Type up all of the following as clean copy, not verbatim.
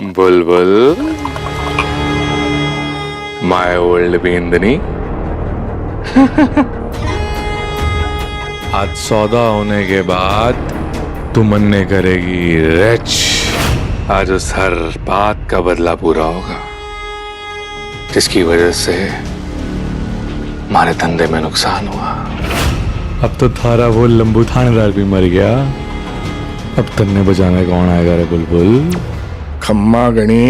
Bulbul, my old बिंदनी। आज सौदा होने के बाद तू मन्ने करेगी रिच। आज उस हर बात का बदला पूरा होगा जिसकी वजह से हमारे धंधे में नुकसान हुआ। अब तो थारा वो लंबू थानेदार भी मर गया। अब तन्ने बचाने कौन आएगा रे बुलबुल? खम्मा गणी।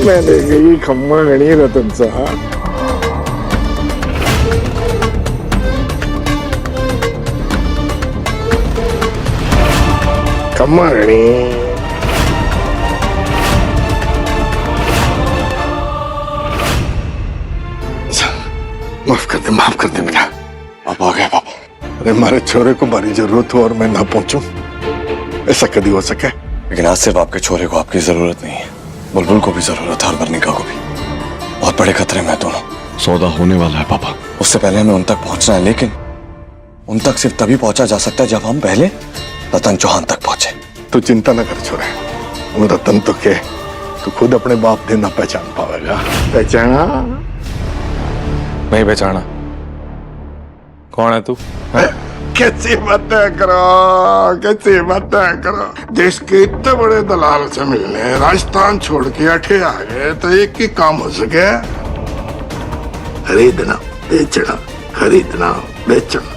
मैंने गई खम्मा गणी रतन साहब। खम्मा गणी। माफ कर दे बेटा। अब आ गया पापा। अरे हमारे छोरे को हमारी जरूरत हो और मैं ना पहुंचूं, ऐसा कभी हो सके? लेकिन आज सिर्फ आपके छोरे को आपकी जरूरत नहीं है, बुलबुल को भी जरूरत है और वर्णिका को भी। बहुत बड़े खतरे में दोनों। सौदा होने वाला है पापा, उससे पहले हमें उन तक पहुंचना है। लेकिन उन तक सिर्फ तभी पहुंचा जा सकता है जब हम पहले रतन चौहान तक पहुंचे। तू चिंता न कर छोरे, वो रतन तो के तू खुद अपने बाप दिन ना पहचान पाएगा। पहचाना? नहीं पहचाना। कौन है तू? कैसी बातें करो, कैसी बातें करो। देश के इतने बड़े दलाल से मिलने राजस्थान छोड़ के अठे आ गए तो एक ही काम हो सके, खरीदना बेचना, खरीदना बेचना।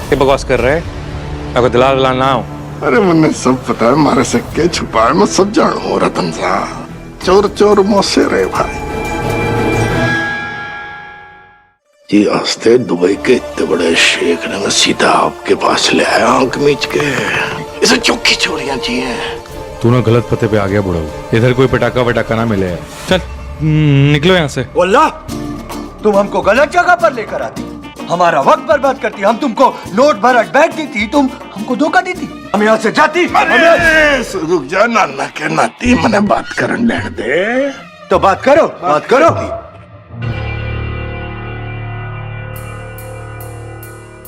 ये बकवास कर रहे? मैं कोई दलाल वलाल ना हूं। अरे मुझे सब पता है, मारे से के छुपाए मैं सब जानू रतन साहब। चोर चोर मोसे रहे भाई जी। हंसते दुबई के इतने बड़े शेख ने मैं सीधा आपके पास ले आया आंख मीच के। इसे चौकी चोरियां चाहिए। तू ना गलत पते पे आ गया बुढ़ऊ। इधर कोई पटाखा वटाखा ना मिले। चल निकलो यहाँ से। वल्ला तुम हमको गलत जगह पर लेकर आती, हमारा वक्त बर्बाद करती। हम तुमको नोट भरट बैठती थी, तुम हमको धोखा देती। हम यहाँ से जाती। रुक जा नाना के नाती, मैंने बात करने लेने दे। तो बात करो, बात करो।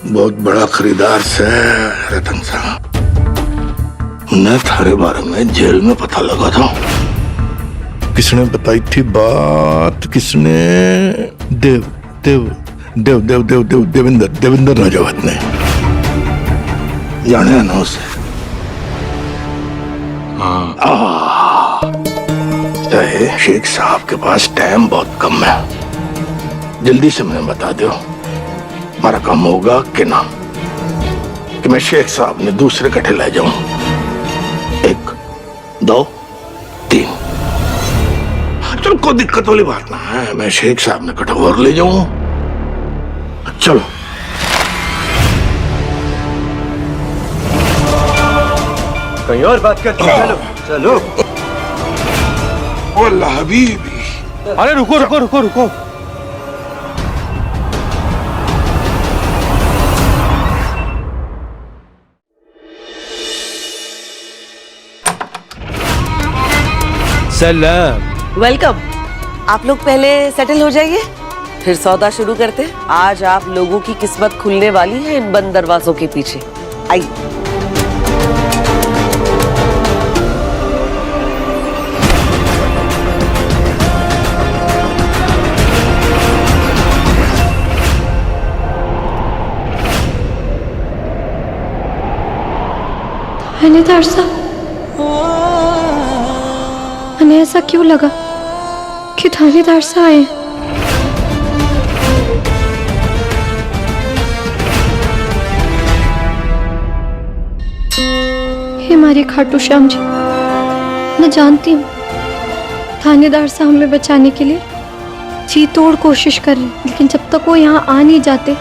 बहुत बड़ा खरीदार से रतन साहब, उन्हें थारे बारे में जेल में पता लगा था। किसने बताई थी बात? किसने? देवेंद्र राजावत ने। जाने ना उसे? हाँ। शेख साहब के पास टाइम बहुत कम है, जल्दी से मुझे बता दो हमारा काम होगा कि ना, कि मैं शेख साहब ने दूसरे कट्ठे ले जाऊं। 1 2 3। चलो कोई दिक्कत वाली बात ना है, मैं शेख साहब ने कट्ठा और ले जाऊं। चलो कहीं और बात करते हैं। चलो चलो। वल्ला हबीबी। अरे रुको रुको रुको रुको। सलाम। वेलकम। आप लोग पहले सेटल हो जाइए, फिर सौदा शुरू करते। आज आप लोगों की किस्मत खुलने वाली है इन बंद दरवाजों के पीछे। आइए। थानेदार साहब, हमें ऐसा क्यों लगा कि थानेदार साहब आए? हे हमारे खाटू श्याम जी, मैं जानती हूँ थानेदार साहब हमें बचाने के लिए जी तोड़ कोशिश कर रहे, लेकिन जब तक वो यहाँ आ नहीं जाते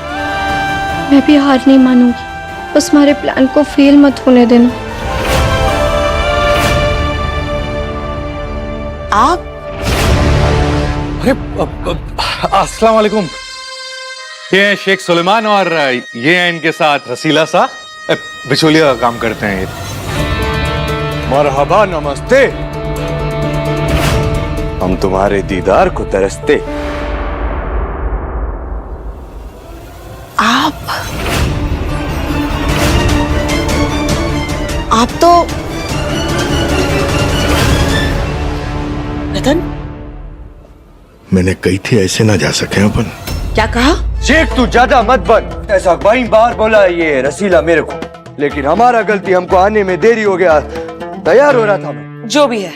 मैं भी हार नहीं मानूंगी। बस हमारे प्लान को फेल मत होने देना। आप? अरे अस्सलाम वालेकुम। ये हैं शेख सुलेमान और ये हैं इनके साथ रसीला सा, बिचौलिया का काम करते हैं ये। मरहबा, नमस्ते। हम तुम्हारे दीदार को तरसते। आप तो रतन, मैंने कही थी ऐसे ना जा सके अपन। क्या कहा? शेख तू ज्यादा मत बन, ऐसा कई बार बोला है ये रसीला मेरे को, लेकिन हमारा गलती, हमको आने में देरी हो गया, तैयार हो रहा था मैं। जो भी है,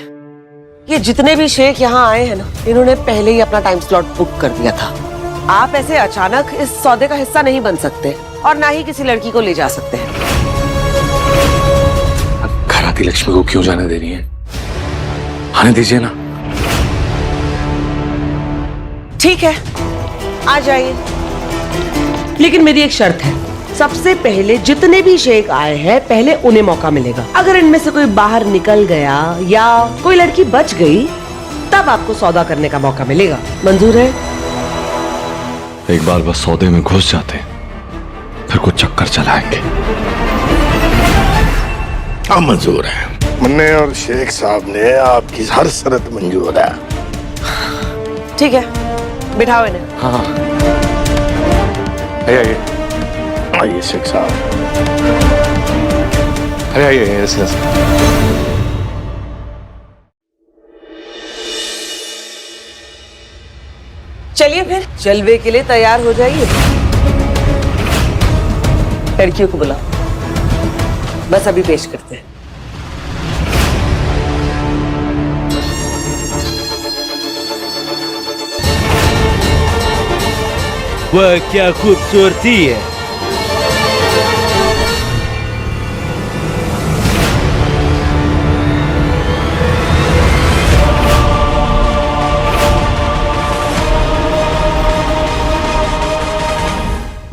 ये जितने भी शेख यहाँ आए हैं ना, इन्होंने पहले ही अपना टाइम स्लॉट बुक कर दिया था। आप ऐसे अचानक इस सौदे का हिस्सा नहीं बन सकते और ना ही किसी लड़की को ले जा सकते हैं। घर आती लक्ष्मी को क्यों जाने दे रही है? आने दीजिए ना। ठीक है, आ जाइए, लेकिन मेरी एक शर्त है। सबसे पहले जितने भी शेख आए हैं, पहले उन्हें मौका मिलेगा। अगर इनमें से कोई बाहर निकल गया या कोई लड़की बच गई, तब आपको सौदा करने का मौका मिलेगा। मंजूर है? एक बार बस सौदे में घुस जाते, फिर कुछ चक्कर चलाएंगे। हाँ मंजूर है। मन्ने और शेख साहब ने आपकी हर शर्त मंजूर है। ठीक है, बिठाओ इन्हें। हाँ, आइए आइए शेख साहब। अरे आइए ऐसे। चलिए फिर जलवे के लिए तैयार हो जाइए। लड़कियों को बुलाओ, बस अभी पेश करते हैं। वह क्या खूबसूरती है।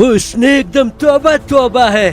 उसने एकदम तौबा तौबा है।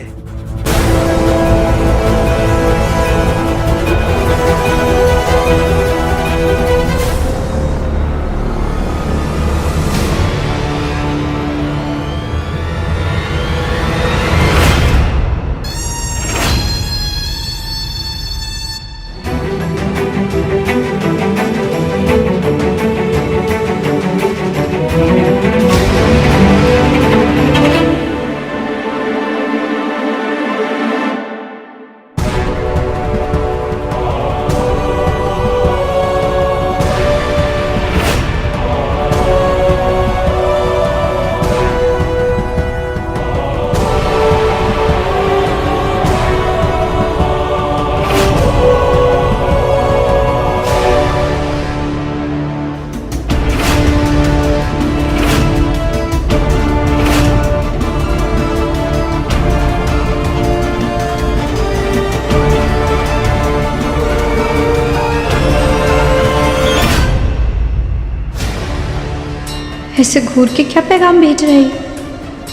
ऐसे घूर के क्या पैगाम भेज रहे हैं?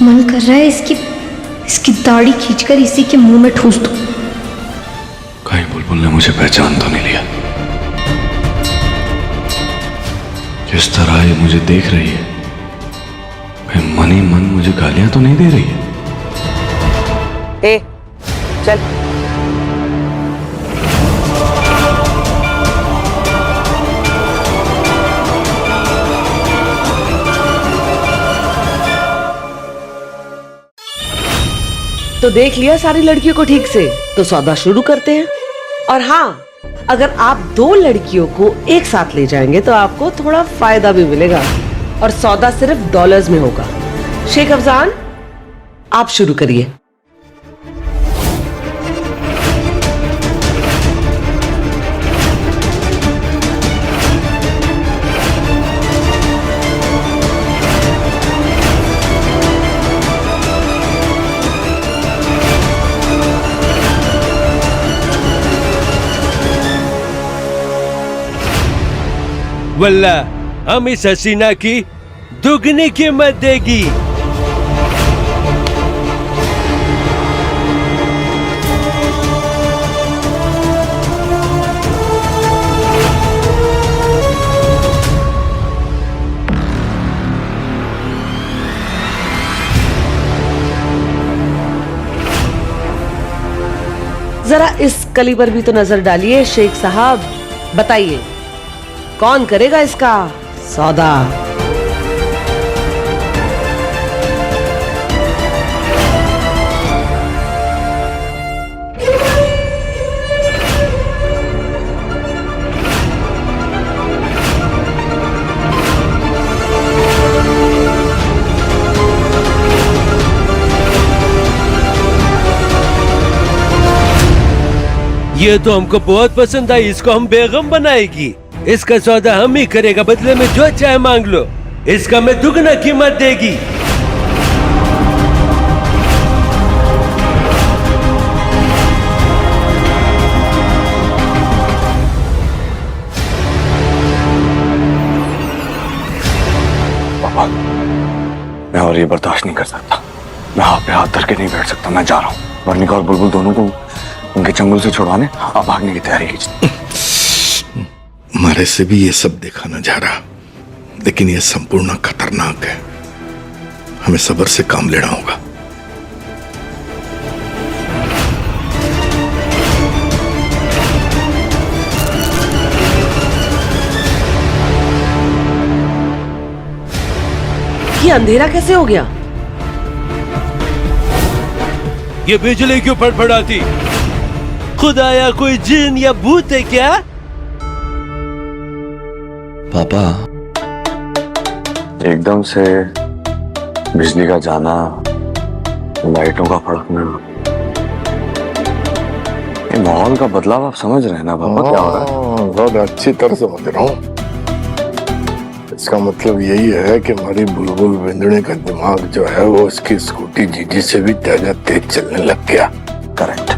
मन कर रहा है इसकी दाढ़ी खींचकर इसी के मुंह में ठूस दूं। कहीं बुलबुल ने मुझे पहचान तो नहीं लिया? जिस तरह ये मुझे देख रही है, कहीं मन ही मन मुझे गालियां तो नहीं दे रही है? ए, चल। तो देख लिया सारी लड़कियों को ठीक से, तो सौदा शुरू करते हैं। और हाँ, अगर आप 2 लड़कियों को एक साथ ले जाएंगे तो आपको थोड़ा फायदा भी मिलेगा, और सौदा सिर्फ डॉलर्स में होगा। शेख अफजान, आप शुरू करिए। वल्ला हम इस हसीना की दुगनी कीमत देगी। जरा इस कली पर भी तो नजर डालिए शेख साहब। बताइए, कौन करेगा इसका सौदा? ये तो हमको बहुत पसंद आई, इसको हम बेगम बनाएगी। इसका सौदा हम ही करेगा, बदले में जो चाहे मांग लो। इसका मैं दुगना कीमत देगी। पापा, मैं और ये बर्दाश्त नहीं कर सकता। मैं हाथ पे हाथ धर के नहीं बैठ सकता। मैं जा रहा हूँ। वर्णिका और बुलबुल दोनों को उनके चंगुल से छुड़वाने आप भागने की तैयारी कीजिए। हमारे से भी ये सब देखा न जा रहा, लेकिन ये संपूर्ण खतरनाक है। हमें सब्र से काम लेना होगा। ये अंधेरा कैसे हो गया? ये बिजली क्यों फड़फड़ाती? खुदाया कोई जिन या भूत है क्या? पापा, एकदम से बिजली का जाना, लाइटों का फड़कना, ये माहौल का बदलाव आप समझ रहे हैं ना पापा? क्या हो रहा है? बहुत अच्छी तरह से समझ रहा हूँ। इसका मतलब यही है कि हमारी बुलबुल बिंदुने का दिमाग जो है वो उसकी स्कूटी जीजी से भी ज्यादा तेज चलने लग गया। करेक्ट।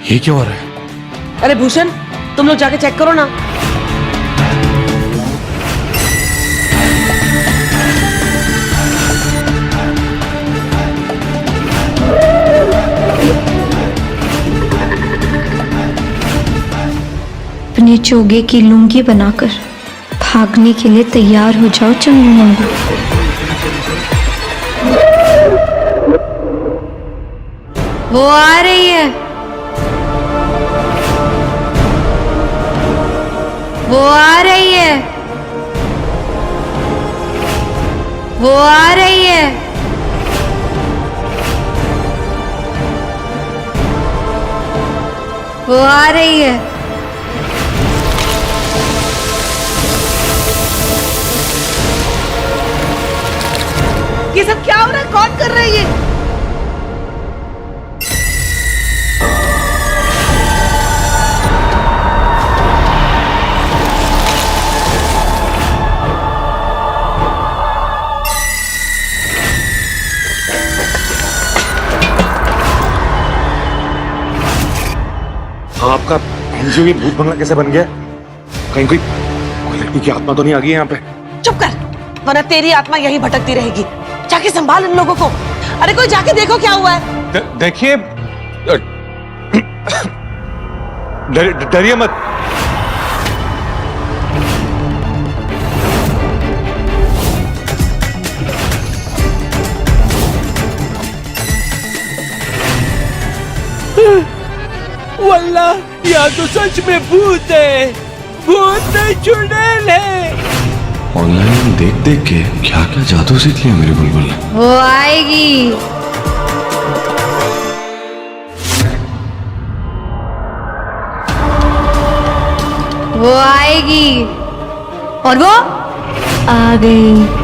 ये क्या हो रहा है? अरे भूषण, तुम लोग जाके चेक करो ना। अपने चोगे की लुंगी बनाकर भागने के लिए तैयार हो जाओ चंगू मंगू। वो आ रही है, वो आ रही है, वो आ रही है। वो आ रही है। ये सब क्या हो रहा है? कौन कर रहा है ये? आपका एनजीओ ये भूत बंगला कैसे बन गया? कहीं कोई लड़की की आत्मा तो नहीं आ गई यहाँ पे? चुप कर, वरना तेरी आत्मा यही भटकती रहेगी। जाके संभाल इन लोगों को। अरे कोई जाके देखो क्या हुआ है। देखिए, डरिए मत। वल्ला, या तो सच में भूत है। भूत नहीं, चुड़ैल है। ऑनलाइन देख देख के क्या क्या जादू सीख लिया मेरी बुलबुल ने। वो आएगी। वो आएगी और वो आ गई।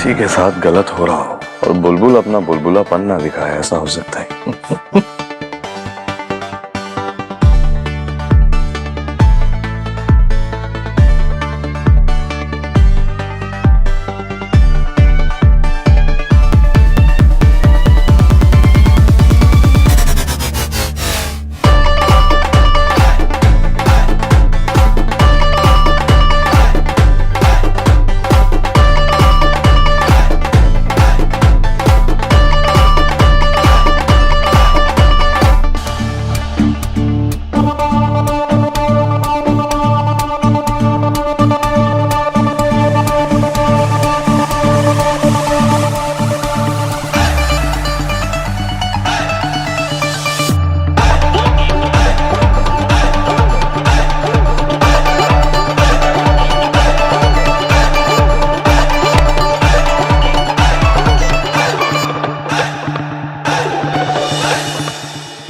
किसी के साथ गलत हो रहा हो और बुलबुल अपना बुलबुलापन ना दिखाए, ऐसा हो सकता है।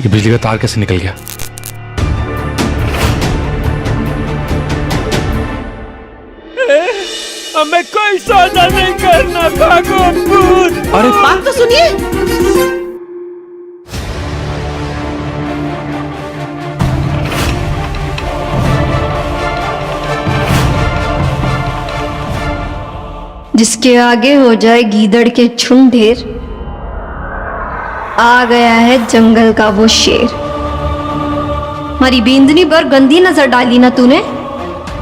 ये बिजली का तार कैसे निकल गया? हमें कोई सौदा नहीं करना, भागो भूत। अरे बात तो सुनिए। जिसके आगे हो जाए गीदड़ के झुंड ढेर, आ गया है जंगल का वो शेर। हमारी बींदनी पर गंदी नजर डाली ना तूने,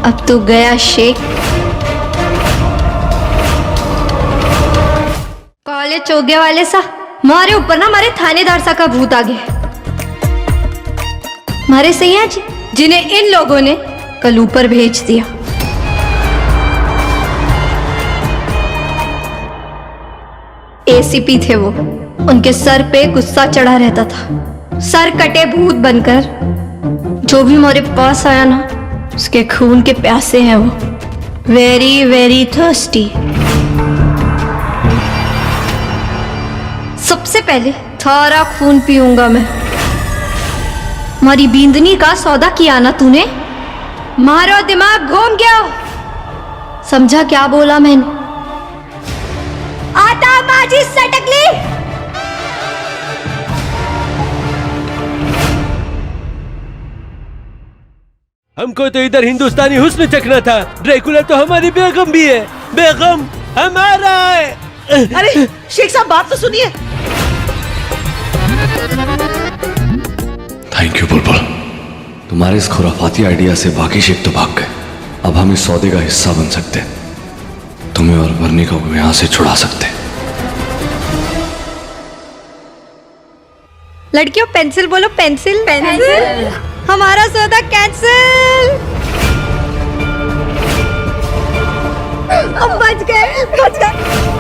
अब तो गया शेख। काले चोगे वाले सा, मारे ऊपर ना मारे थानेदार सा का भूत आ गया। मारे सैया जी, जिन्हें इन लोगों ने कल ऊपर भेज दिया। एसीपी थे वो, उनके सर पे गुस्सा चढ़ा रहता था। सर कटे भूत बनकर जो भी हमारे पास आया ना, उसके खून के प्यासे हैं वो। Very very thirsty. सबसे पहले थारा खून पीऊंगा मैं। हमारी बींदनी का सौदा किया ना तूने, मारो दिमाग घूम गया। समझा क्या बोला मैंने? आता बाजी सटकली। हमको तो इधर हिंदुस्तानी हुस्न चखना था, ड्रैकुला तो हमारी बेगम भी है। बेगम हमारा है। अरे शेख साहब, बात तो सुनिए। थैंक यू बुलबुल, तुम्हारे इस खुराफाती आइडिया से बाकी शेख तो भाग गए। अब हम इस सौदे का हिस्सा बन सकते हैं, तुम्हें और वर्णिका को यहां से छुड़ा सकते हैं। लड़कियों पेंसिल बोलो, पेंसिल पेंसिल। हमारा सौदा कैंसिल। अब बच गए, बच गए।